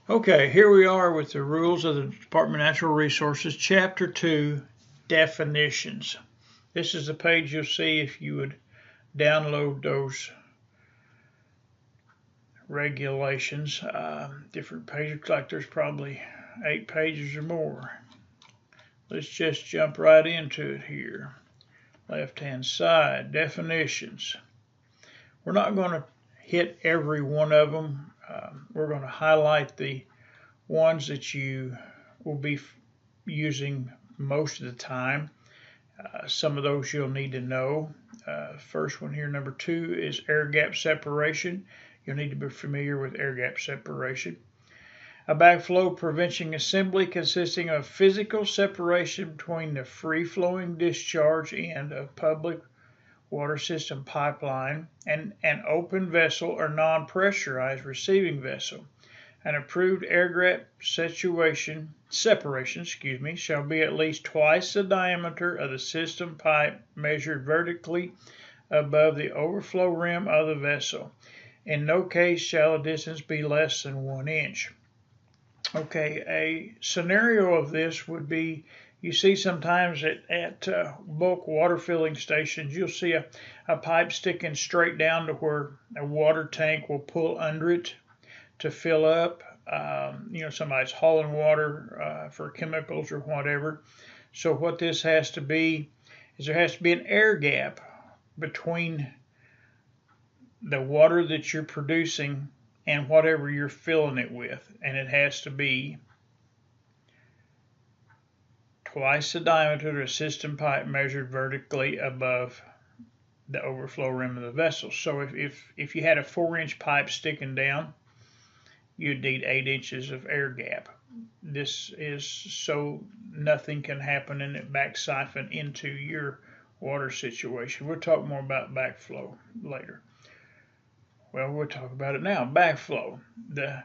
Okay, here we are with the rules of the Department of Natural Resources, Chapter 2, Definitions. This is the page you'll see if you would download those regulations. Different pages, like there's probably 8 pages or more. Let's just jump right into it here. Left-hand side, definitions. We're not going to hit every one of them. We're going to highlight the ones that you will be using most of the time. Some of those you'll need to know. First one here, number 2, is air gap separation. You'll need to be familiar with air gap separation. A backflow prevention assembly consisting of physical separation between the free-flowing discharge end of public water system pipeline and an open vessel or non-pressurized receiving vessel. An approved air gap separation shall be at least twice the diameter of the system pipe measured vertically above the overflow rim of the vessel. In no case shall the distance be less than 1 inch. Okay, a scenario of this would be, you see sometimes at bulk water filling stations, you'll see a pipe sticking straight down to where a water tank will pull under it to fill up. Somebody's hauling water for chemicals or whatever. So what this has to be is there has to be an air gap between the water that you're producing and whatever you're filling it with, and it has to be twice the diameter of the system pipe measured vertically above the overflow rim of the vessel. So if you had a 4-inch pipe sticking down, you'd need 8 inches of air gap. This is so nothing can happen and it back siphon into your water situation. We'll talk more about backflow later. Well, we'll talk about it now. Backflow, the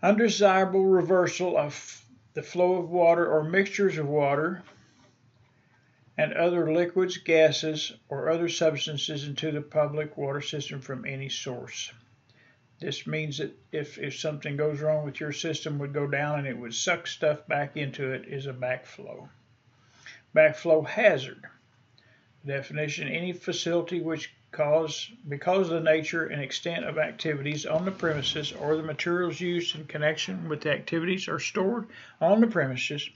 undesirable reversal of the flow of water or mixtures of water and other liquids, gases, or other substances into the public water system from any source. This means that if something goes wrong with your system, would go down and it would suck stuff back into it, is a backflow. Backflow hazard. Definition: any facility which because of the nature and extent of activities on the premises or the materials used in connection with the activities are stored on the premises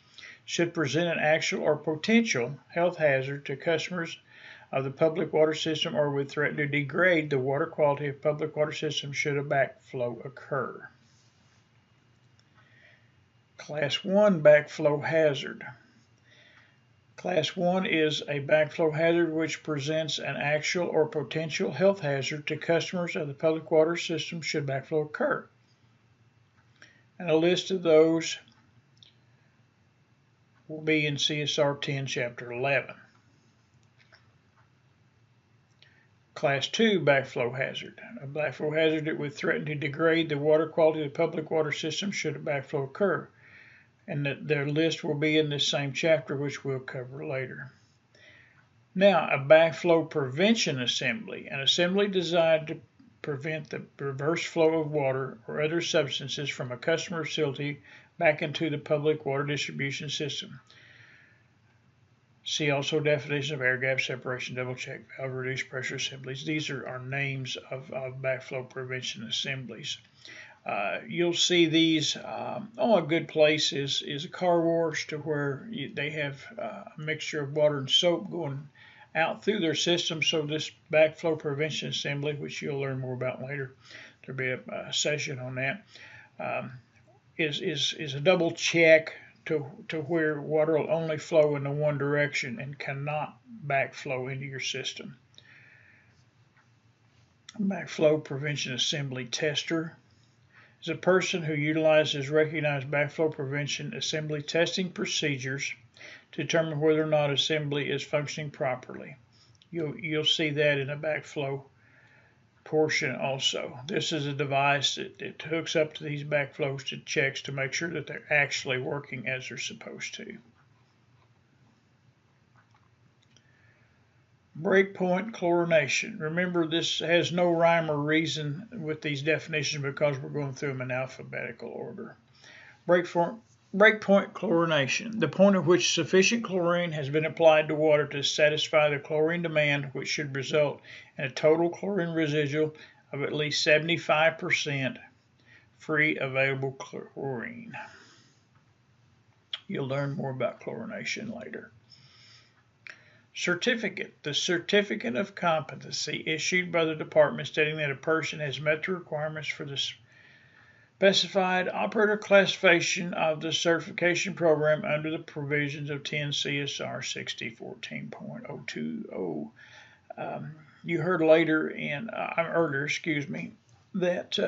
should present an actual or potential health hazard to customers of the public water system or would threaten to degrade the water quality of public water system should a backflow occur. Class 1 backflow hazard. Class 1 is a backflow hazard which presents an actual or potential health hazard to customers of the public water system should backflow occur. And a list of those will be in CSR 10, Chapter 11. Class 2 backflow hazard. A backflow hazard that would threaten to degrade the water quality of the public water system should a backflow occur. And their list will be in this same chapter, which we'll cover later. Now, a backflow prevention assembly. An assembly designed to prevent the reverse flow of water or other substances from a customer facility back into the public water distribution system. See also definition of air gap separation, double check valve, reduced pressure assemblies. These are names of backflow prevention assemblies. You'll see these, a good place is a car wash to where they have a mixture of water and soap going out through their system. So this backflow prevention assembly, which you'll learn more about later, there'll be a session on that, is a double check to where water will only flow in the one direction and cannot backflow into your system. Backflow prevention assembly tester is a person who utilizes recognized backflow prevention assembly testing procedures to determine whether or not assembly is functioning properly. You'll see that in the backflow portion also. This is a device that hooks up to these backflows to checks to make sure that they're actually working as they're supposed to. Breakpoint chlorination. Remember, this has no rhyme or reason with these definitions because we're going through them in alphabetical order. Breakpoint chlorination, the point at which sufficient chlorine has been applied to water to satisfy the chlorine demand, which should result in a total chlorine residual of at least 75% free available chlorine. You'll learn more about chlorination later. Certificate. The certificate of competency issued by the department stating that a person has met the requirements for the specified operator classification of the certification program under the provisions of 10 CSR 6014.020. You heard earlier, that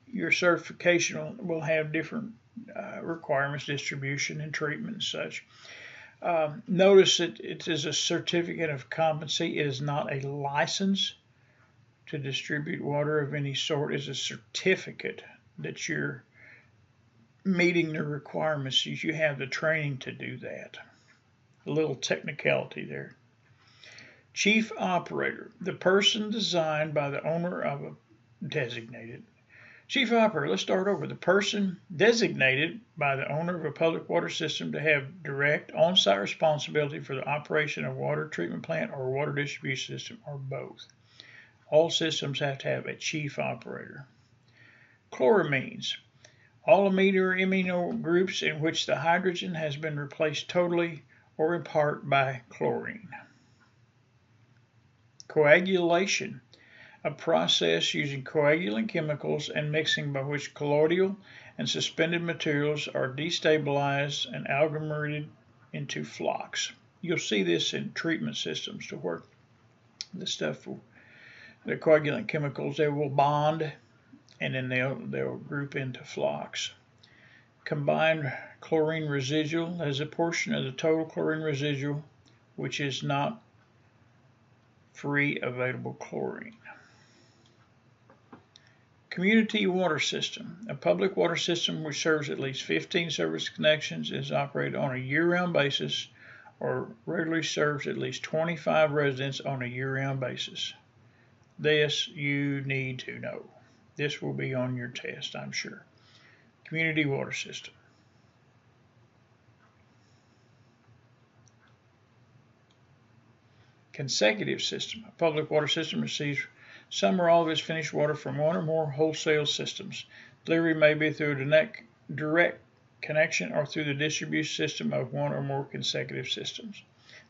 your certification will have different requirements, distribution and treatment and such. Notice that it is a certificate of competency. It is not a license to distribute water of any sort. It's a certificate that you're meeting the requirements. You have the training to do that. A little technicality there. Chief operator, the person designed by the owner of a designated. Chief operator, let's start over. The person designated by the owner of a public water system to have direct on-site responsibility for the operation of water treatment plant or water distribution system, or both. All systems have to have a chief operator. Chloramines, all amino or amino groups in which the hydrogen has been replaced totally or in part by chlorine. Coagulation, a process using coagulant chemicals and mixing by which colloidal and suspended materials are destabilized and amalgamated into flocks. You'll see this in treatment systems to where the coagulant chemicals, they will bond and then they'll group into flocks. Combined chlorine residual is a portion of the total chlorine residual which is not free available chlorine. Community water system, a public water system which serves at least 15 service connections, is operated on a year-round basis or regularly serves at least 25 residents on a year-round basis. This you need to know. This will be on your test, I'm sure. Community water system. Consecutive system. A public water system receives some or all of its finished water from one or more wholesale systems. Delivery may be through a direct connection or through the distribution system of one or more consecutive systems.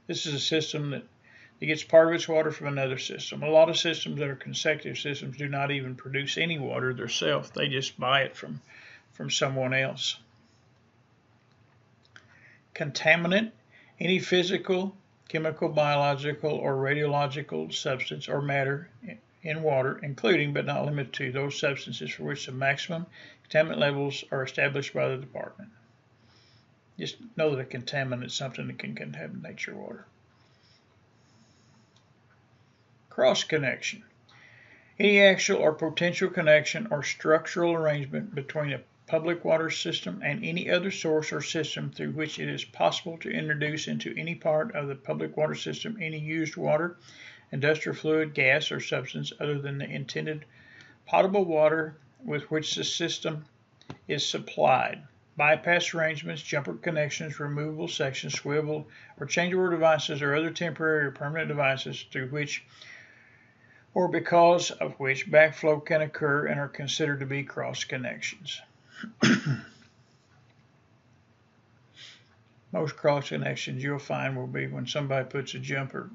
This is a system that gets part of its water from another system. A lot of systems that are consecutive systems do not even produce any water themselves. They just buy it from someone else. Contaminant, any physical, chemical, biological, or radiological substance or matter in water, including but not limited to those substances for which the maximum contaminant levels are established by the department. Just know that a contaminant is something that can contaminate your water. Cross connection. Any actual or potential connection or structural arrangement between a public water system and any other source or system through which it is possible to introduce into any part of the public water system any used water, industrial fluid, gas, or substance other than the intended potable water with which the system is supplied. Bypass arrangements, jumper connections, removable sections, swivel or changeover devices, or other temporary or permanent devices through which or because of which backflow can occur and are considered to be cross connections. Most cross connections you'll find will be when somebody puts a jumper,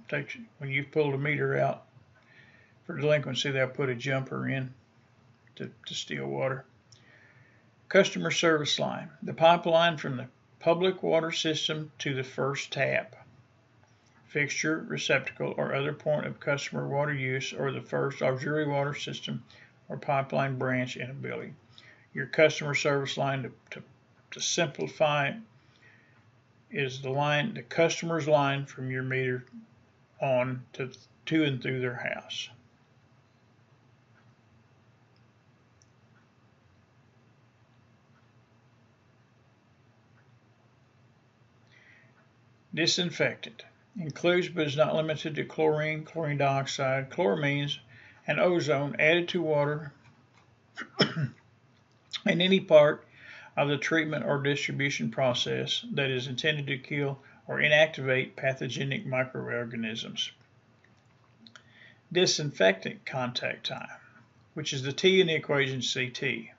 when you've pulled a meter out for delinquency, they'll put a jumper in to steal water. Customer service line, the pipeline from the public water system to the first tap, fixture, receptacle, or other point of customer water use, or the first auxiliary water system or pipeline branch in a building. Your customer service line, to simplify, is the customer's line from your meter on to and through their house. Disinfectant includes but is not limited to chlorine, chlorine dioxide, chloramines, and ozone added to water and any part of the treatment or distribution process that is intended to kill or inactivate pathogenic microorganisms. Disinfectant contact time, which is the T in the equation CT.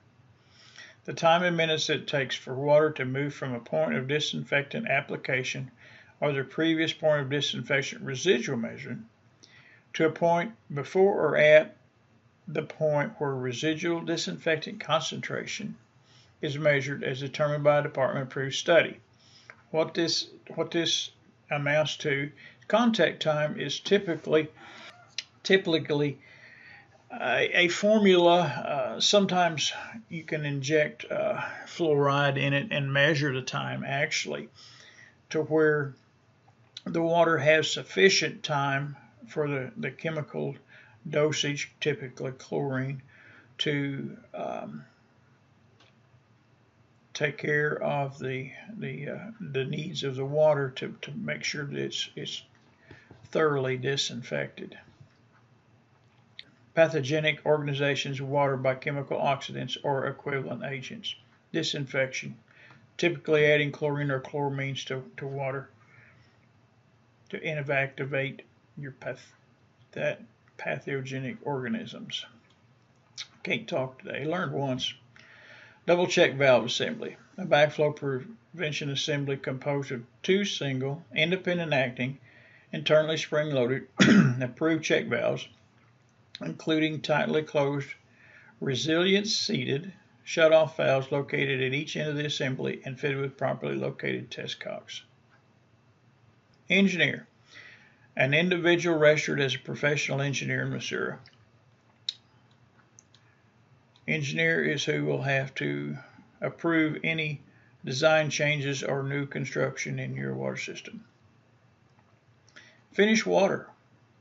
The time in minutes that it takes for water to move from a point of disinfectant application or the previous point of disinfectant residual measurement to a point before or at the point where residual disinfectant concentration is measured as determined by a department-approved study. What this amounts to, contact time is typically a formula. Sometimes you can inject fluoride in it and measure the time actually to where the water has sufficient time for the chemical dosage, typically chlorine, to take care of the needs of the water to make sure that it's thoroughly disinfected. Pathogenic organizations of water by chemical oxidants or equivalent agents. Disinfection, typically adding chlorine or chloramines to water to inactivate your pathogenic organisms. Can't talk today. Learned once. Double check valve assembly. A backflow prevention assembly composed of 2 single, independent acting, internally spring-loaded, approved check valves, including tightly closed, resilient-seated shut-off valves located at each end of the assembly and fitted with properly located test cocks. Engineer. An individual registered as a professional engineer in Missouri. Engineer is who will have to approve any design changes or new construction in your water system. Finished water.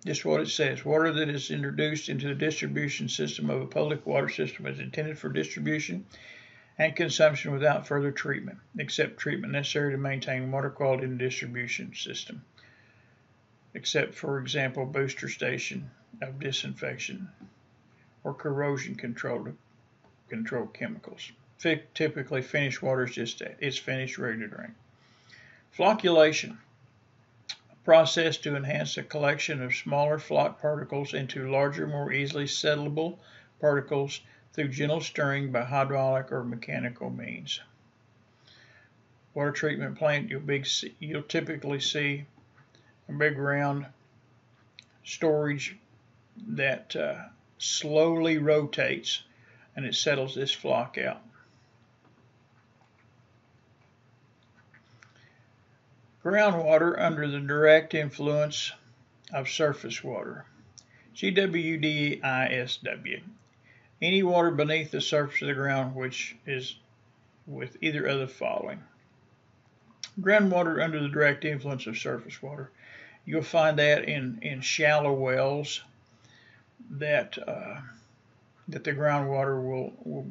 Just what it says. Water that is introduced into the distribution system of a public water system is intended for distribution and consumption without further treatment, except treatment necessary to maintain water quality in the distribution system, except, for example, booster station of disinfection or corrosion control chemicals. Typically, finished water is just that. It's finished, ready to drink. Flocculation. Process to enhance the collection of smaller flock particles into larger, more easily settlable particles through gentle stirring by hydraulic or mechanical means. Water treatment plant, you'll typically see a big round storage that slowly rotates and it settles this flock out. Groundwater under the direct influence of surface water. GWDISW. Any water beneath the surface of the ground which is with either of the following. Groundwater under the direct influence of surface water. You'll find that in shallow wells that the groundwater will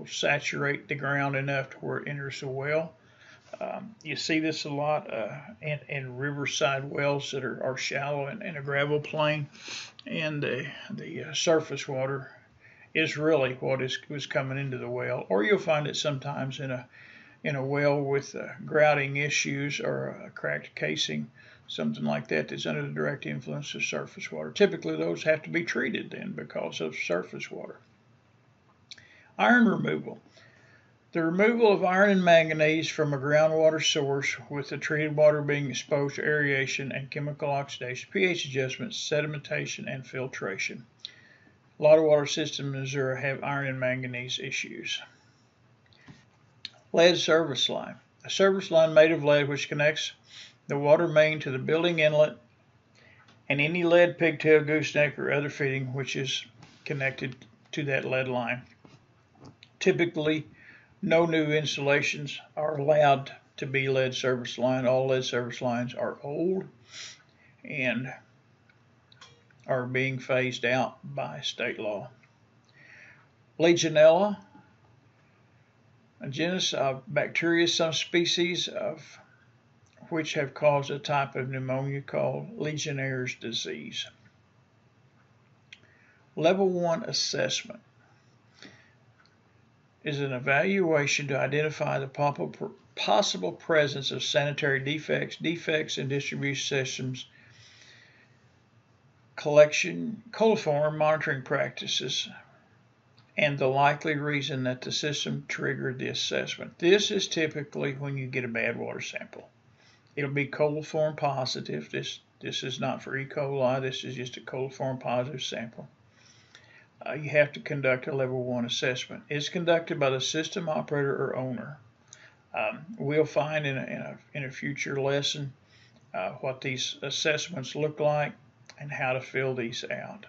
saturate the ground enough to where it enters the well. You see this a lot in riverside wells that are shallow and in a gravel plain, and the surface water is really what was coming into the well. Or you'll find it sometimes in a well with grouting issues or a cracked casing, something like that that's under the direct influence of surface water. Typically those have to be treated then because of surface water. Iron removal. The removal of iron and manganese from a groundwater source with the treated water being exposed to aeration and chemical oxidation, pH adjustment, sedimentation, and filtration. A lot of water systems in Missouri have iron and manganese issues. Lead service line. A service line made of lead which connects the water main to the building inlet and any lead, pigtail, gooseneck, or other fitting which is connected to that lead line. Typically, no new installations are allowed to be lead service line. All lead service lines are old and are being phased out by state law. Legionella, a genus of bacteria, some species of which have caused a type of pneumonia called Legionnaire's disease. Level 1 assessment. is an evaluation to identify the possible presence of sanitary defects in distribution systems, collection, coliform monitoring practices, and the likely reason that the system triggered the assessment. This is typically when you get a bad water sample. It'll be coliform positive. This is not for E. coli. This is just a coliform positive sample. You have to conduct a level 1 assessment. It's conducted by the system operator or owner. We'll find in a future lesson what these assessments look like and how to fill these out.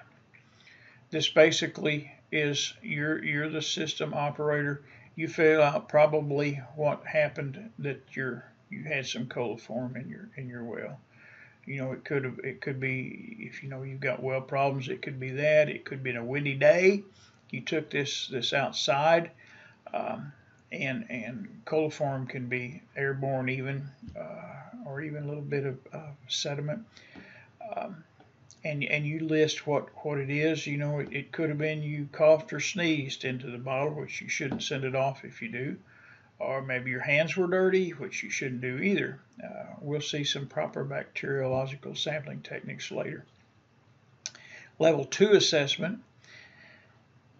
This basically is you're the system operator. You fill out probably what happened, that you had some coliform in your well. You know, it could be, if you know you've got well problems, it could be that. It could be in a windy day. You took this outside, and coliform can be airborne even, or even a little bit of sediment. And you list what it is. You know, it could have been you coughed or sneezed into the bottle, which you shouldn't send it off if you do. Or maybe your hands were dirty, which you shouldn't do either. We'll see some proper bacteriological sampling techniques later. Level 2 assessment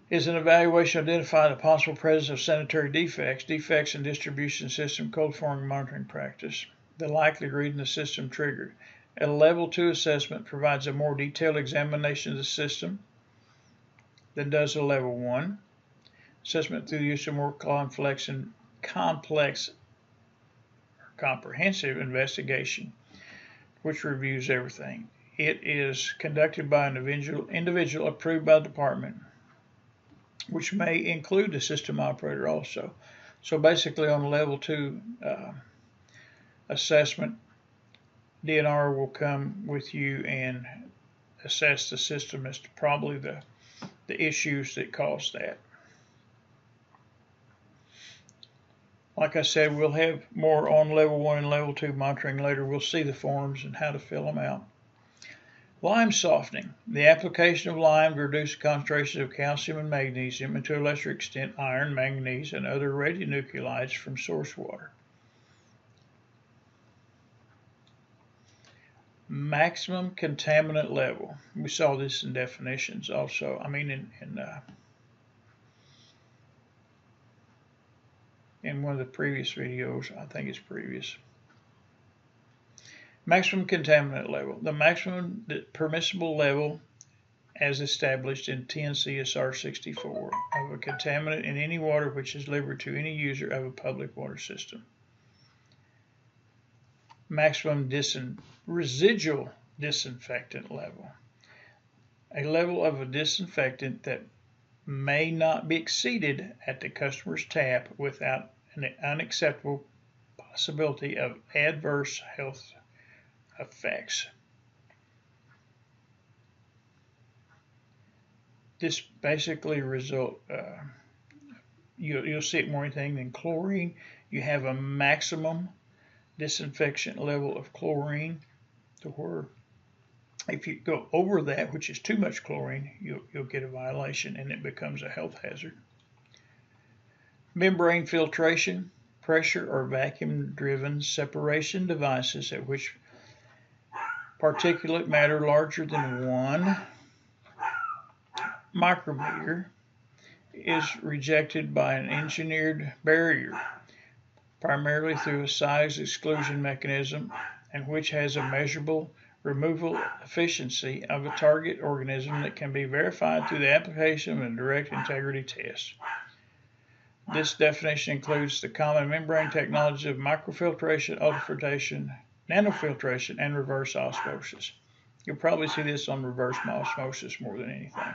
is an evaluation to identify the possible presence of sanitary defects in distribution system coliform monitoring practice, the likely reason the system triggered. A level 2 assessment provides a more detailed examination of the system than does a level 1 assessment through the use of more complex comprehensive investigation, which reviews everything. It is conducted by an individual approved by the department, which may include the system operator also. So basically on level 2 assessment, DNR will come with you and assess the system as to probably the issues that caused that. Like I said, we'll have more on level 1 and level 2 monitoring later. We'll see the forms and how to fill them out. Lime softening. The application of lime to reduce the concentration of calcium and magnesium, and to a lesser extent iron, manganese, and other radionuclides from source water. Maximum contaminant level. We saw this in definitions also. I mean in one of the previous videos. I think it's previous. Maximum contaminant level. The maximum permissible level as established in 10 CSR 64 of a contaminant in any water which is delivered to any user of a public water system. Maximum residual disinfectant level. A level of a disinfectant that may not be exceeded at the customer's tap without an unacceptable possibility of adverse health effects. This basically you'll see it more anything than chlorine. You have a maximum disinfection level of chlorine, to where if you go over that, which is too much chlorine, you'll get a violation and it becomes a health hazard. Membrane filtration, pressure or vacuum-driven separation devices at which particulate matter larger than 1 micrometer is rejected by an engineered barrier, primarily through a size exclusion mechanism, and which has a measurable removal efficiency of a target organism that can be verified through the application of a direct integrity test. This definition includes the common membrane technology of microfiltration, ultrafiltration, nanofiltration, and reverse osmosis. You'll probably see this on reverse osmosis more than anything.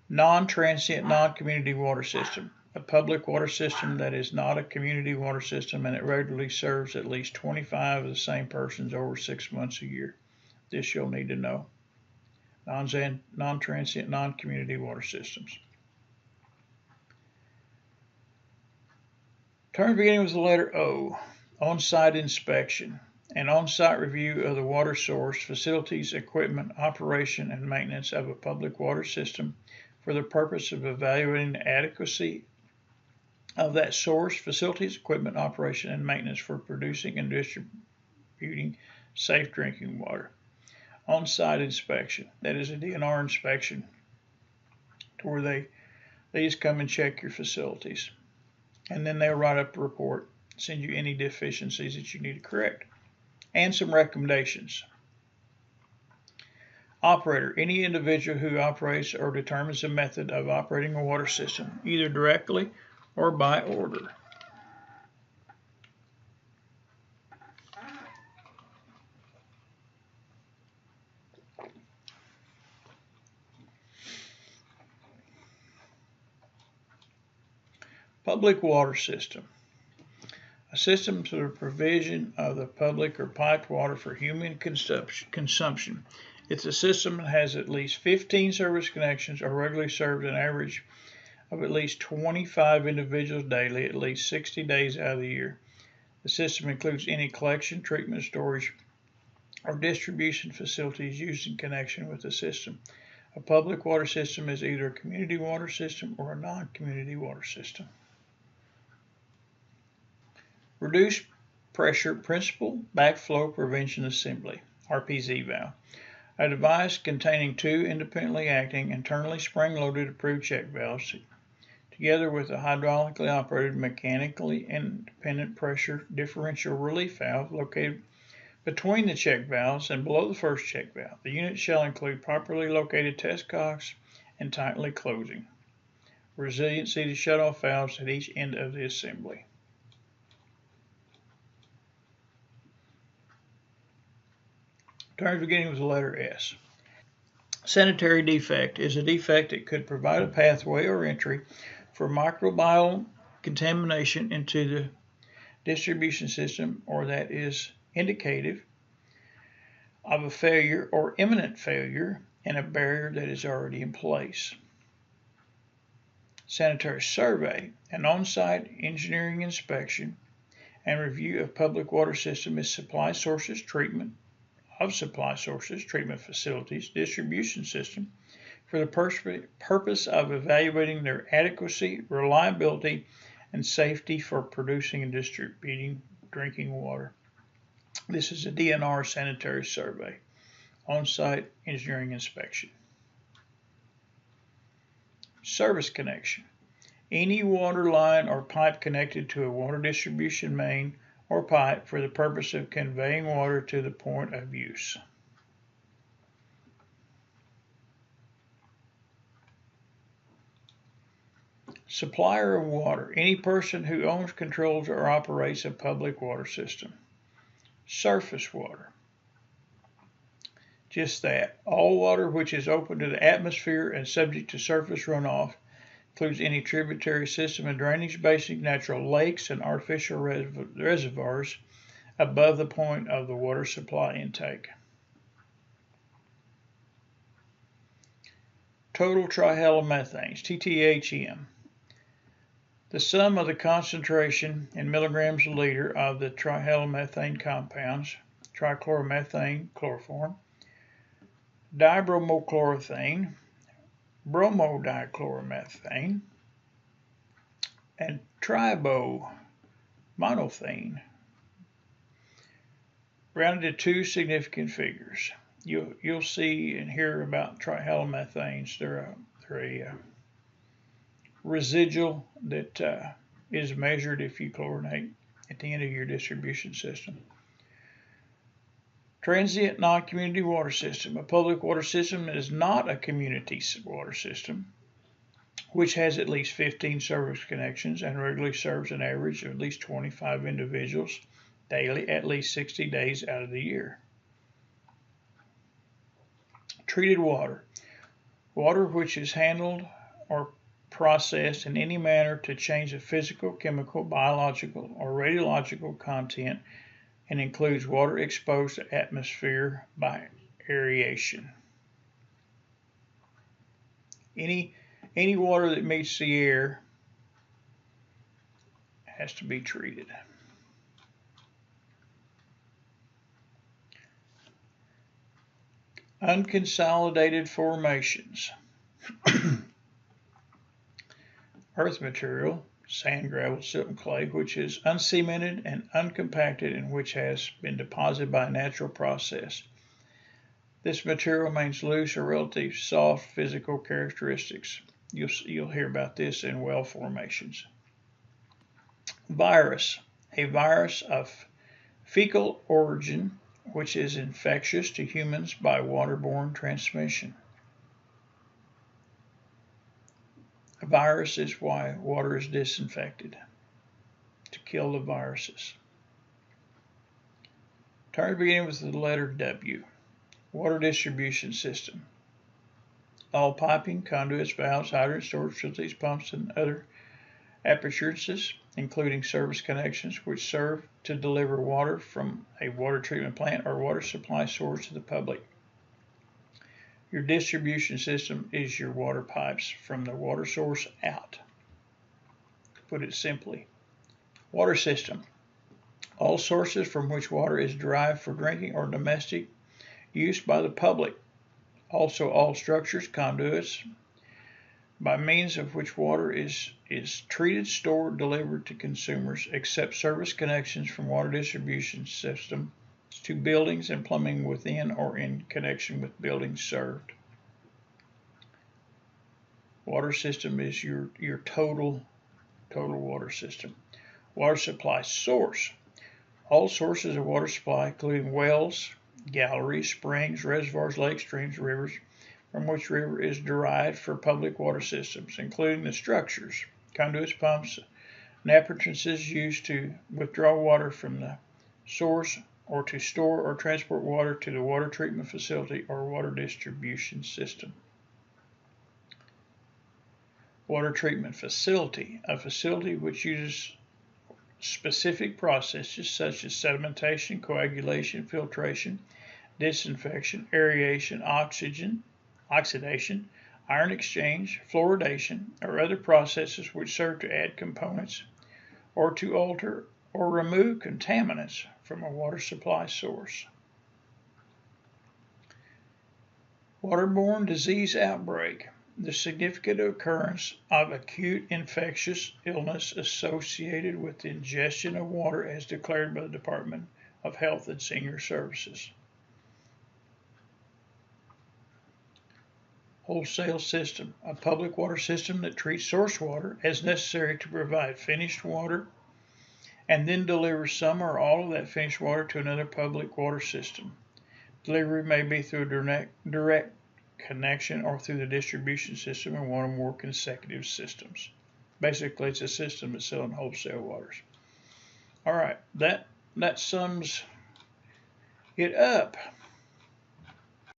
Non-transient, non-community water system. A public water system that is not a community water system and it regularly serves at least 25 of the same persons over 6 months a year. This you'll need to know. Non-transient, non-community water systems. Terms beginning with the letter O. On-site inspection. An on-site review of the water source, facilities, equipment, operation, and maintenance of a public water system for the purpose of evaluating the adequacy of that source, facilities, equipment, operation, and maintenance for producing and distributing safe drinking water. On-site inspection, that is a DNR inspection, to where they just come and check your facilities. And then they'll write up a report, send you any deficiencies that you need to correct, and some recommendations. Operator, any individual who operates or determines the method of operating a water system, either directly or by order. Public water system. A system for the provision of the public or piped water for human consumption. It's a system that has at least 15 service connections or regularly serves an average of at least 25 individuals daily, at least 60 days out of the year. The system includes any collection, treatment, storage, or distribution facilities used in connection with the system. A public water system is either a community water system or a non-community water system. Reduced pressure principal backflow prevention assembly, RPZ valve. A device containing two independently acting, internally spring-loaded approved check valves, together with a hydraulically operated, mechanically independent pressure differential relief valve located between the check valves and below the first check valve. The unit shall include properly located test cocks and tightly closing. Resiliency to shut-off valves at each end of the assembly. Terms beginning with the letter S. Sanitary defect is a defect that could provide a pathway or entry for microbial contamination into the distribution system, or that is indicative of a failure or imminent failure in a barrier that is already in place. Sanitary survey, an on-site engineering inspection and review of public water system is supply sources, treatment facilities, distribution system for the purpose of evaluating their adequacy, reliability, and safety for producing and distributing drinking water. This is a DNR sanitary survey, on-site engineering inspection. Service connection. Any water line or pipe connected to a water distribution main or pipe for the purpose of conveying water to the point of use. Supplier of water, any person who owns, controls, or operates a public water system. Surface water, just that. All water which is open to the atmosphere and subject to surface runoff, includes any tributary system and drainage basin, natural lakes, and artificial reservoirs above the point of the water supply intake. Total trihalomethanes, TTHM. The sum of the concentration in milligrams a liter of the trihalomethane compounds, trichloromethane, chloroform, dibromochlorothane, bromodichloromethane, and tribomonothane, rounded to two significant figures. You'll see and hear about trihalomethanes. They're a residual that is measured if you chlorinate at the end of your distribution system. Transient non-community water system. A public water system is not a community water system, which has at least 15 service connections and regularly serves an average of at least 25 individuals daily, at least 60 days out of the year. Treated water. Water which is handled or processed in any manner to change the physical, chemical, biological, or radiological content, and includes water exposed to atmosphere by aeration. Any water that meets the air has to be treated. Unconsolidated formations. Earth material, sand, gravel, silt, and clay, which is uncemented and uncompacted and which has been deposited by a natural process. This material remains loose or relatively soft physical characteristics. You'll hear about this in well formations. Virus. A virus of fecal origin, which is infectious to humans by waterborne transmission. A virus is why water is disinfected, to kill the viruses. Terms beginning with the letter W. Water distribution system. All piping, conduits, valves, hydrants, storage facilities, pumps, and other appurtenances, including service connections, which serve to deliver water from a water treatment plant or water supply source to the public. Your distribution system is your water pipes from the water source out. To put it simply. Water system. All sources from which water is derived for drinking or domestic use by the public. Also all structures, conduits, by means of which water is treated, stored, delivered to consumers, except service connections from water distribution system to buildings and plumbing within or in connection with buildings served. Water system is your total water system. Water supply source. All sources of water supply, including wells, galleries, springs, reservoirs, lakes, streams, rivers, from which river is derived for public water systems, including the structures, conduits, pumps, and appurtenances used to withdraw water from the source or to store or transport water to the water treatment facility or water distribution system. Water treatment facility, a facility which uses specific processes such as sedimentation, coagulation, filtration, disinfection, aeration, oxidation, iron exchange, fluoridation, or other processes which serve to add components or to alter or remove contaminants from a water supply source. Waterborne disease outbreak. The significant occurrence of acute infectious illness associated with the ingestion of water as declared by the Department of Health and Senior Services. Wholesale system, a public water system that treats source water as necessary to provide finished water and then delivers some or all of that finished water to another public water system. Delivery may be through a direct connection or through the distribution system in one or more consecutive systems. Basically, it's a system that's selling wholesale waters. All right, that sums it up.